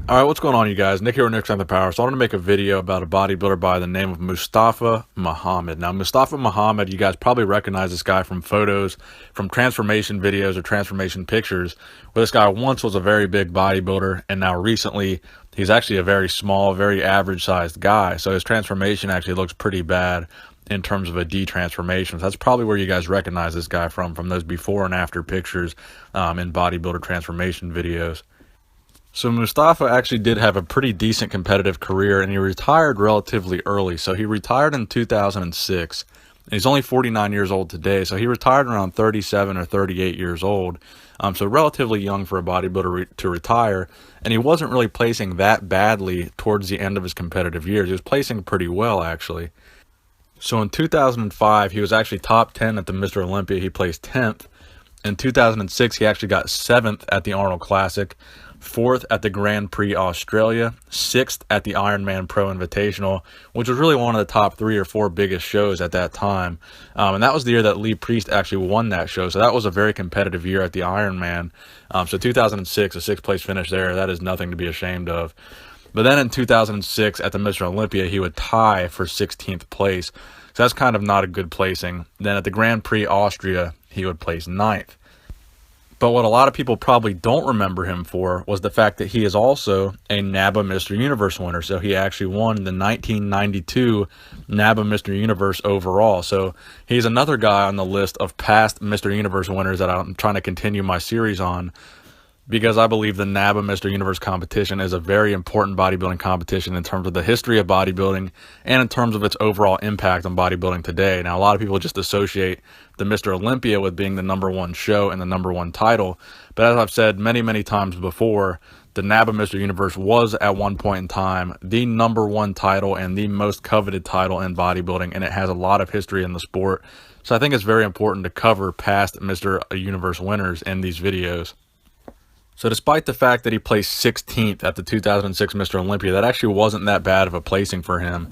All right, what's going on, you guys? Nick here with Nick Strength and Power. So I wanted to make a video about a bodybuilder by the name of Mustafa Mohammad. Now, Mustafa Mohammad, you guys probably recognize this guy from photos, from transformation videos or transformation pictures, where this guy once was a very big bodybuilder, and now recently he's actually a very small, very average-sized guy. So his transformation actually looks pretty bad in terms of a de-transformation. So that's probably where you guys recognize this guy from those before and after pictures in bodybuilder transformation videos. So Mustafa actually did have a pretty decent competitive career, and he retired relatively early. So he retired in 2006. And he's only 49 years old today, so he retired around 37 or 38 years old. So relatively young for a bodybuilder to retire, and he wasn't really placing that badly towards the end of his competitive years. He was placing pretty well, actually. So in 2005, he was actually top 10 at the Mr. Olympia. He placed 10th. In 2006, he actually got 7th at the Arnold Classic, 4th at the Grand Prix Australia, 6th at the Ironman Pro Invitational, which was really one of the top 3 or 4 biggest shows at that time. And that was the year that Lee Priest actually won that show. So that was a very competitive year at the Ironman. So 2006, a 6th place finish there, that is nothing to be ashamed of. But then in 2006 at the Mr. Olympia, he would tie for 16th place. So that's kind of not a good placing. Then at the Grand Prix Austria, he would place 9th. But what a lot of people probably don't remember him for was the fact that he is also a NABBA Mr. Universe winner. So he actually won the 1992 NABBA Mr. Universe overall. So he's another guy on the list of past Mr. Universe winners that I'm trying to continue my series on, because I believe the NABBA Mr. Universe competition is a very important bodybuilding competition in terms of the history of bodybuilding and in terms of its overall impact on bodybuilding today. Now, a lot of people just associate the Mr. Olympia with being the #1 show and the #1 title. But as I've said many, many times before, the NABBA Mr. Universe was at one point in time the #1 title and the most coveted title in bodybuilding, and it has a lot of history in the sport. So I think it's very important to cover past Mr. Universe winners in these videos. So despite the fact that he placed 16th at the 2006 Mr. Olympia, that actually wasn't that bad of a placing for him.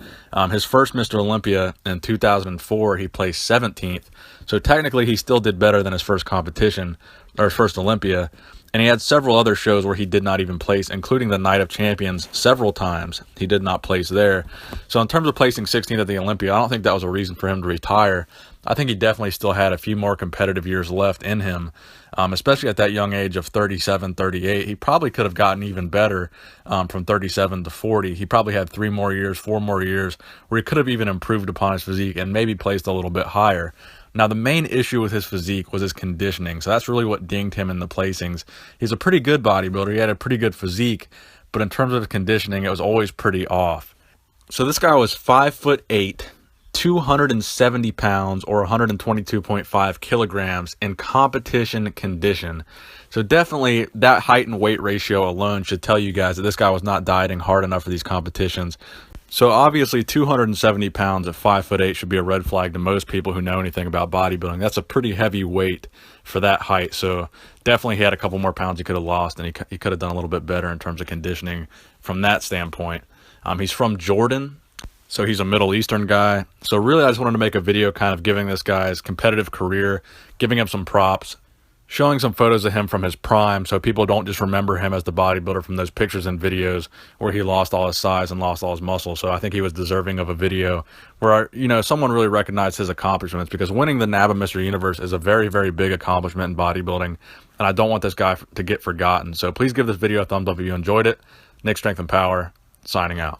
His first Mr. Olympia in 2004, he placed 17th. So technically, he still did better than his first competition, or his first Olympia. And he had several other shows where he did not even place, including the Night of Champions several times. He did not place there. So in terms of placing 16th at the Olympia, I don't think that was a reason for him to retire. I think he definitely still had a few more competitive years left in him, especially at that young age of 37, 38. He probably could have gotten even better from 37 to 40. He probably had 3 more years, 4 more years, where he could have even improved upon his physique and maybe placed a little bit higher. Now, the main issue with his physique was his conditioning, so that's really what dinged him in the placings. He's a pretty good bodybuilder. He had a pretty good physique, but in terms of his conditioning, it was always pretty off. So this guy was 5'8", 270 pounds, or 122.5 kilograms in competition condition. So definitely that height and weight ratio alone should tell you guys that this guy was not dieting hard enough for these competitions. So obviously 270 pounds at 5'8" should be a red flag to most people who know anything about bodybuilding. That's a pretty heavy weight for that height. So definitely he had a couple more pounds he could have lost, and he could have done a little bit better in terms of conditioning from that standpoint. He's from Jordan, so he's a Middle Eastern guy. So really I just wanted to make a video kind of giving this guy's competitive career, giving him some props, showing some photos of him from his prime so people don't just remember him as the bodybuilder from those pictures and videos where he lost all his size and lost all his muscle. So I think he was deserving of a video where, someone really recognized his accomplishments, because winning the NABBA Mr. Universe is a very, very big accomplishment in bodybuilding, and I don't want this guy to get forgotten. So please give this video a thumbs up if you enjoyed it. Nick Strength and Power, signing out.